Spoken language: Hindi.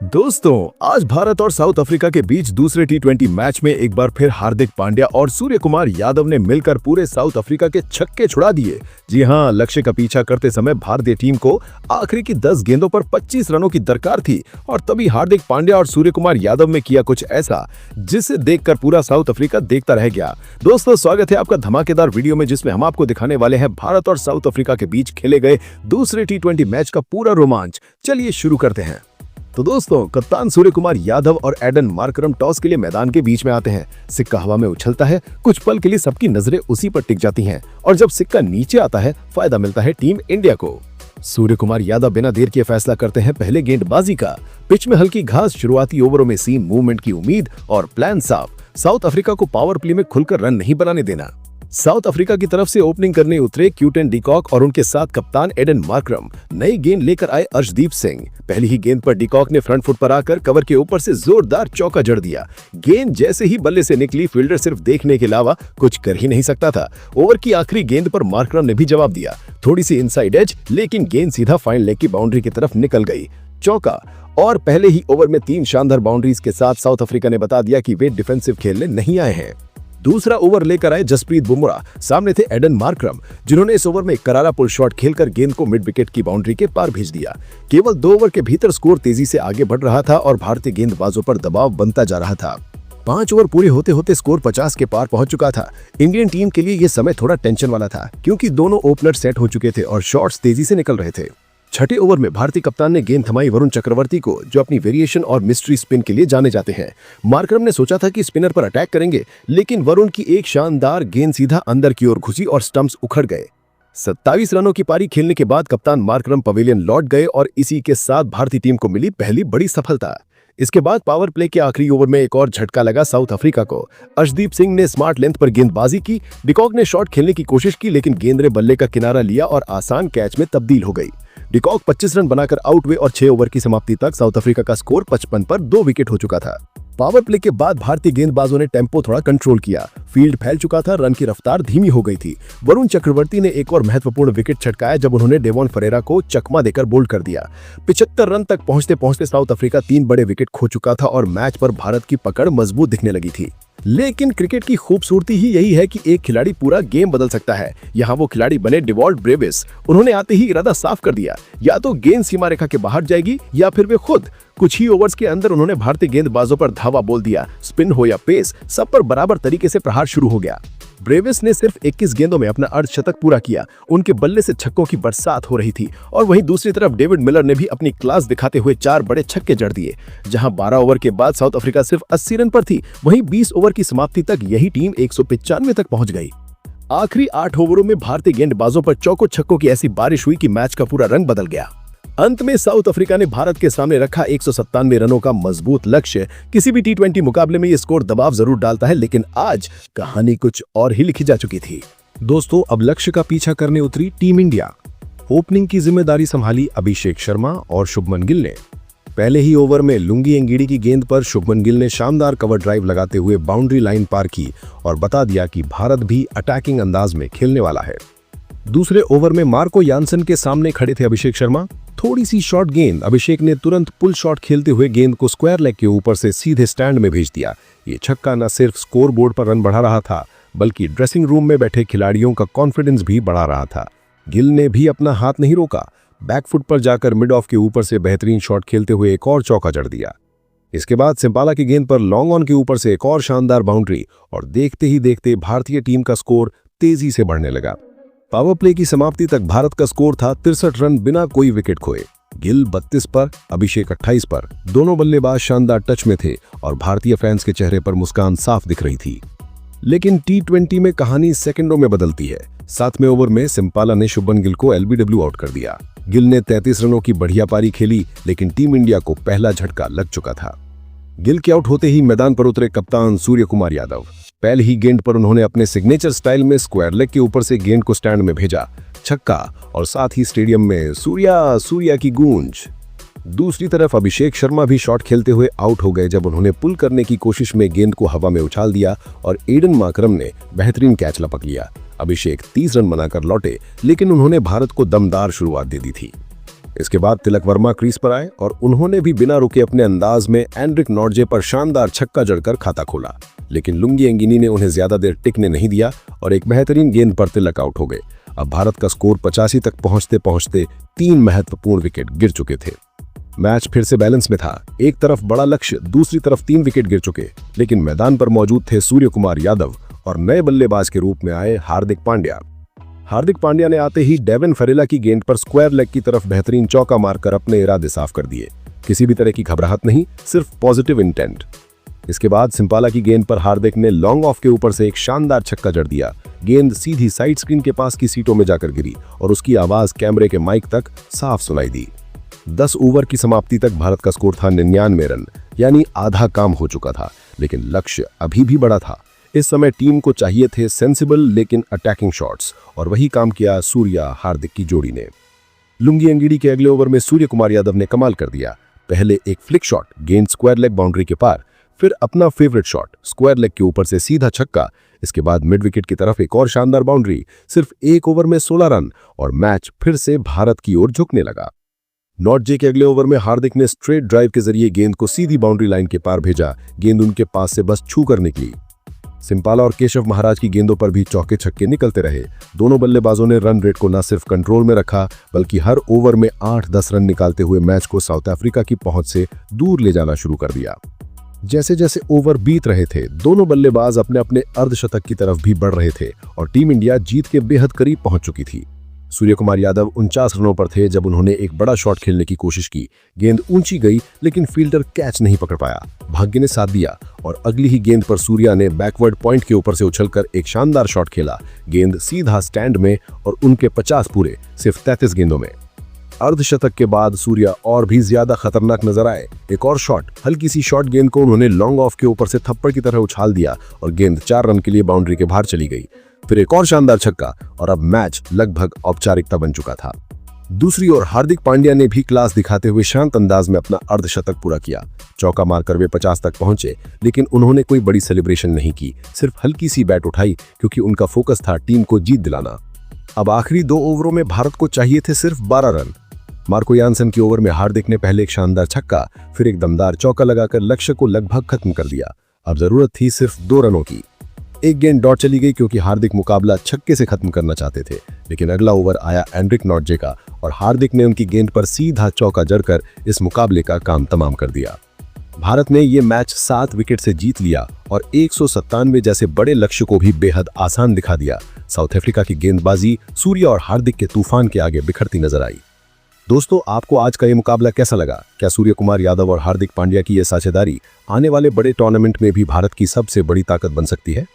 दोस्तों, आज भारत और साउथ अफ्रीका के बीच दूसरे टी20 मैच में एक बार फिर हार्दिक पांड्या और सूर्य कुमार यादव ने मिलकर पूरे साउथ अफ्रीका के छक्के छुड़ा दिए। जी हां, लक्ष्य का पीछा करते समय भारतीय टीम को आखिरी की 10 गेंदों पर 25 रनों की दरकार थी और तभी हार्दिक पांड्या और सूर्य कुमार यादव ने किया कुछ ऐसा जिसे देखकर पूरा साउथ अफ्रीका देखता रह गया। दोस्तों, स्वागत है आपका धमाकेदार वीडियो में, जिसमें हम आपको दिखाने वाले हैं भारत और साउथ अफ्रीका के बीच खेले गए दूसरे टी20 मैच का पूरा रोमांच। चलिए शुरू करते हैं। तो दोस्तों, कप्तान सूर्य कुमार यादव और एडन मार्करम टॉस के लिए मैदान के बीच में आते हैं। सिक्का हवा में उछलता है, कुछ पल के लिए सबकी नजरें उसी पर टिक जाती हैं और जब सिक्का नीचे आता है, फायदा मिलता है टीम इंडिया को। सूर्य कुमार यादव बिना देर किए फैसला करते हैं पहले गेंदबाजी का। पिच में हल्की घास, शुरुआती ओवरों में सीम मूवमेंट की उम्मीद और प्लान साफ, साउथ अफ्रीका को पावर प्ले में खुलकर रन नहीं बनाने देना। साउथ अफ्रीका की तरफ से ओपनिंग करने उतरे क्यूटन डिकॉक और उनके साथ कप्तान एडन मार्करम। नई गेंद लेकर आए अर्शदीप सिंह। पहली ही गेंद पर डिकॉक ने फ्रंट फुट पर आकर कवर के ऊपर से जोरदार चौका जड़ दिया। गेंद जैसे ही बल्ले से निकली, फील्डर सिर्फ देखने के अलावा कुछ कर ही नहीं सकता था। ओवर की आखिरी गेंद पर मार्करम ने भी जवाब दिया। थोड़ी सी इनसाइड एज, लेकिन गेंद सीधा फाइन लेग की बाउंड्री की तरफ निकल गई। चौका। और पहले ही ओवर में 3 शानदार बाउंड्रीज के साथ साउथ अफ्रीका ने बता दिया कि वे डिफेंसिव खेलने नहीं आए हैं। दूसरा ओवर लेकर आए जसप्रीत बुमराह। सामने थे एडन मार्करम, जिन्होंने इस ओवर में एक करारा पुल शॉट खेलकर गेंद को मिड विकेट की बाउंड्री के पार भेज दिया। केवल 2 ओवर के भीतर स्कोर तेजी से आगे बढ़ रहा था और भारतीय गेंदबाजों पर दबाव बनता जा रहा था। 5 ओवर पूरे होते होते स्कोर 50 के पार पहुंच चुका था। इंडियन टीम के लिए यह समय थोड़ा टेंशन वाला था, क्योंकि दोनों ओपनर सेट हो चुके थे और शॉट्स तेजी से निकल रहे थे। छठे ओवर में भारतीय कप्तान ने गेंद थमाई वरुण चक्रवर्ती को, जो अपनी वेरिएशन और मिस्ट्री स्पिन के लिए जाने जाते हैं। मार्करम ने सोचा था कि स्पिनर पर अटैक करेंगे, लेकिन वरुण की एक शानदार गेंद सीधा अंदर की ओर घुसी और स्टंप्स उखड़ गए। 27 रनों की पारी खेलने के बाद कप्तान मार्करम पवेलियन लौट गए और इसी के साथ भारतीय टीम को मिली पहली बड़ी सफलता। इसके बाद पावर प्ले के आखिरी ओवर में एक और झटका लगा साउथ अफ्रीका को। अर्शदीप सिंह ने स्मार्ट लेंथ पर गेंदबाजी की। डिकॉक ने शॉट खेलने की कोशिश की, लेकिन गेंद ने बल्ले का किनारा लिया और आसान कैच में तब्दील हो गई। डिकॉक 25 रन बनाकर आउट हुए और 6 ओवर की समाप्ति तक साउथ अफ्रीका का स्कोर 55 पर 2 विकेट हो चुका था। पावर प्ले के बाद भारतीय गेंदबाजों ने टेम्पो थोड़ा कंट्रोल किया। फील्ड फैल चुका था, रन की रफ्तार धीमी हो गई थी। वरुण चक्रवर्ती ने एक और महत्वपूर्ण विकेट छटकाया जब उन्होंने डेवॉन फरेरा को चकमा देकर बोल्ड कर दिया। 75 रन तक पहुंचते पहुंचते साउथ अफ्रीका 3 बड़े विकेट खो चुका था और मैच पर भारत की पकड़ मजबूत दिखने लगी थी। लेकिन क्रिकेट की खूबसूरती ही यही है कि एक खिलाड़ी पूरा गेम बदल सकता है। यहाँ वो खिलाड़ी बने डेवॉल्ट ब्रेविस। उन्होंने आते ही इरादा साफ कर दिया, या तो गेंद सीमा रेखा के बाहर जाएगी या फिर वे खुद। कुछ ही ओवर्स के अंदर उन्होंने भारतीय गेंदबाजों पर धावा बोल दिया। स्पिन हो या पेस, सब पर बराबर तरीके से प्रहार शुरू हो गया। ब्रेविस ने सिर्फ 21 गेंदों में अपना अर्धशतक पूरा किया। उनके बल्ले से छक्कों की बरसात हो रही थी और वहीं दूसरी तरफ डेविड मिलर ने भी अपनी क्लास दिखाते हुए 4 बड़े छक्के जड़ दिए। जहां 12 ओवर के बाद साउथ अफ्रीका सिर्फ 80 रन पर थी, वहीं 20 ओवर की समाप्ति तक यही टीम 195 तक पहुंच गई। आखिरी 8 ओवरों में भारतीय गेंदबाजों पर चौको छक्कों की ऐसी बारिश हुई कि मैच का पूरा रंग बदल गया। अंत में साउथ अफ्रीका ने भारत के सामने रखा 197 रनों का मजबूत लक्ष्य। किसी भी टी20 मुकाबले में ये स्कोर दबाव जरूर डालता है, लेकिन आज कहानी कुछ और ही लिखी जा चुकी थी। दोस्तों, अब लक्ष्य का पीछा करने उतरी टीम इंडिया। ओपनिंग की जिम्मेदारी संभाली अभिषेक शर्मा और शुभमन गिल ने। पहले ही ओवर में लुंगी एंगीडी की गेंद पर शुभमन गिल ने शानदार कवर ड्राइव लगाते हुए बाउंड्री लाइन पार की और बता दिया कि भारत भी अटैकिंग अंदाज में खेलने वाला है। दूसरे ओवर में मार्को यानसन के सामने खड़े थे अभिषेक शर्मा। थोड़ी सी शॉर्ट गेंद, अभिषेक ने तुरंत पुल शॉट खेलते हुए गेंद को स्क्वायर लेग के ऊपर से सीधे स्टैंड में भेज दिया। ये छक्का न सिर्फ स्कोर बोर्ड पर रन बढ़ा रहा था, बल्कि ड्रेसिंग रूम में बैठे खिलाड़ियों का कॉन्फिडेंस भी बढ़ा रहा था। गिल ने भी अपना हाथ नहीं रोका। बैकफुट पर जाकर मिड ऑफ के ऊपर से बेहतरीन शॉट खेलते हुए एक और चौका जड़ दिया। इसके बाद सिंपाला की गेंद पर लॉन्ग ऑन के ऊपर से एक और शानदार बाउंड्री और देखते ही देखते भारतीय टीम का स्कोर तेजी से बढ़ने लगा। पावर प्ले की समाप्ति तक भारत का स्कोर था 63 रन बिना कोई विकेट खोए। गिल 32 पर, अभिषेक 28 पर। दोनों बल्लेबाज शानदार टच में थे और भारतीय फैंस के चेहरे पर मुस्कान साफ दिख रही थी। लेकिन टी20 में कहानी सेकंडों में बदलती है। 7वें ओवर में सिंपाला ने शुभमन गिल को एलबीडब्ल्यू आउट कर दिया। गिल ने 33 रनों की बढ़िया पारी खेली, लेकिन टीम इंडिया को पहला झटका लग चुका था। गिल के आउट होते ही मैदान पर उतरे कप्तान सूर्य कुमार यादव। पहली ही गेंद पर उन्होंने अपने सिग्नेचर स्टाइल में स्क्वायर लेग के ऊपर से गेंद को स्टैंड में भेजा। छक्का और साथ ही स्टेडियम में सूर्या सूर्या की गूंज। दूसरी तरफ अभिषेक शर्मा भी शॉट खेलते हुए आउट हो गए जब उन्होंने पुल करने की कोशिश में गेंद को हवा में उछाल दिया और एडन मार्करम ने बेहतरीन कैच लपक लिया। अभिषेक 30 रन बनाकर लौटे, लेकिन उन्होंने भारत को दमदार शुरुआत दे दी थी। इसके बाद तिलक वर्मा क्रीज पर आए और उन्होंने भी बिना रुके अपने अंदाज में एंड्रिक नॉर्जे पर शानदार छक्का जड़कर खाता खोला, लेकिन लुंगी एंगिनी ने उन्हें ज्यादा देर टिकने नहीं दिया और एक बेहतरीन गेंद पर तिलक आउट हो गए। अब भारत का स्कोर 85 तक पहुंचते पहुंचते 3 महत्वपूर्ण विकेट गिर चुके थे। मैच फिर से बैलेंस में था, एक तरफ बड़ा लक्ष्य, दूसरी तरफ 3 विकेट गिर चुके, लेकिन मैदान पर मौजूद थे सूर्य कुमार यादव और नए बल्लेबाज के रूप में आए हार्दिक पांड्या। हार्दिक पांड्या ने आते ही डेविन फेरेला की गेंद पर स्क्वायर लेग की तरफ बेहतरीन चौका मारकर अपने इरादे साफ कर दिए। किसी भी तरह की घबराहट नहीं, सिर्फ पॉजिटिव इंटेंट। इसके बाद सिंपाला की गेंद पर हार्दिक ने लॉन्ग ऑफ के ऊपर से एक शानदार छक्का जड़ दिया। गेंद सीधी साइड स्क्रीन के पास की सीटों में जाकर गिरी और उसकी आवाज कैमरे के माइक तक साफ सुनाई दी। 10 ओवर की समाप्ति तक भारत का स्कोर था 99 रन, यानी आधा काम हो चुका था, लेकिन लक्ष्य अभी भी बड़ा था। इस समय टीम को चाहिए थे सेंसिबल लेकिन अटैकिंग शॉट्स, और वही काम किया सूर्या हार्दिक की जोड़ी ने। लुंगी एंगिडी के अगले ओवर में सूर्य कुमार यादव ने कमाल कर दिया। पहले एक फ्लिक शॉट, गेंद स्क्वायर लेग बाउंड्री के पार, फिर अपना फेवरेट शॉट स्क्वायर लेग के ऊपर से सीधा छक्का। इसके बाद मिड विकेट की तरफ एक और शानदार बाउंड्री, सिर्फ 1 ओवर में 16 रन और मैच फिर से भारत की ओर झुकने लगा। नॉर्जे के अगले ओवर में हार्दिक ने स्ट्रेट ड्राइव के जरिए गेंद को सीधी बाउंड्री लाइन के पार भेजा। गेंद उनके पास से बस छू कर निकली। सिंपाला और केशव महाराज की गेंदों पर भी चौके छक्के निकलते रहे। दोनों बल्लेबाजों ने रन रेट को न सिर्फ कंट्रोल में रखा, बल्कि हर ओवर में 8-10 रन निकालते हुए मैच को साउथ अफ्रीका की पहुंच से दूर ले जाना शुरू कर दिया। जैसे जैसे ओवर बीत रहे थे, दोनों बल्लेबाज अपने अपने अर्धशतक की तरफ भी बढ़ रहे थे और टीम इंडिया जीत के बेहद करीब पहुंच चुकी थी। सूर्य कुमार यादव 49 रनों पर थे जब उन्होंने एक बड़ा शॉट खेलने की कोशिश की। गेंद ऊंची गई, लेकिन फील्डर कैच नहीं पकड़ पाया। भाग्य ने साथ दिया और अगली ही गेंद पर सूर्या ने बैकवर्ड पॉइंट के ऊपर से उछलकर एक शानदार शॉट खेला। गेंद सीधा स्टैंड में और उनके 50 पूरे सिर्फ 33 गेंदों में। अर्धशतक के बाद सूर्या और भी ज्यादा खतरनाक नजर आए। एक और शॉट, हल्की सी शॉट गेंद को उन्होंने लॉन्ग ऑफ के ऊपर से थप्पड़ की तरह उछाल दिया और गेंद 4 रन के लिए बाउंड्री के बाहर चली गई। फिर एक और शानदार छक्का और अब मैच लगभग औपचारिकता बन चुका था। दूसरी ओर हार्दिक पांड्या ने भी क्लास दिखाते हुए शांत अंदाज में अपना अर्धशतक पूरा किया। चौका मारकर वे 50 तक पहुंचे, लेकिन उन्होंने कोई बड़ी सेलिब्रेशन नहीं की, सिर्फ हल्की सी बैट उठाई, क्योंकि उनका फोकस था टीम को जीत दिलाना। अब आखिरी 2 ओवरों में भारत को चाहिए थे सिर्फ 12 रन। मार्को यानसन की ओवर में हार्दिक ने पहले एक शानदार छक्का, फिर एक दमदार चौका लगाकर लक्ष्य को लगभग खत्म कर दिया। अब जरूरत थी सिर्फ 2 रनों की। एक गेंद डॉट चली गई क्योंकि हार्दिक मुकाबला छक्के से खत्म करना चाहते थे, लेकिन अगला ओवर आया एंड्रिक नॉर्जे का और हार्दिक ने उनकी गेंद पर सीधा चौका जड़कर इस मुकाबले का काम तमाम कर दिया। भारत ने यह मैच 7 विकेट से जीत लिया और 197 जैसे बड़े लक्ष्य को भी बेहद आसान दिखा दिया। साउथ अफ्रीका की गेंदबाजी सूर्या और हार्दिक के तूफान के आगे बिखरती नजर आई। दोस्तों, आपको आज का ये मुकाबला कैसा लगा? क्या सूर्य कुमार यादव और हार्दिक पांड्या की ये साझेदारी आने वाले बड़े टूर्नामेंट में भी भारत की सबसे बड़ी ताकत बन सकती है?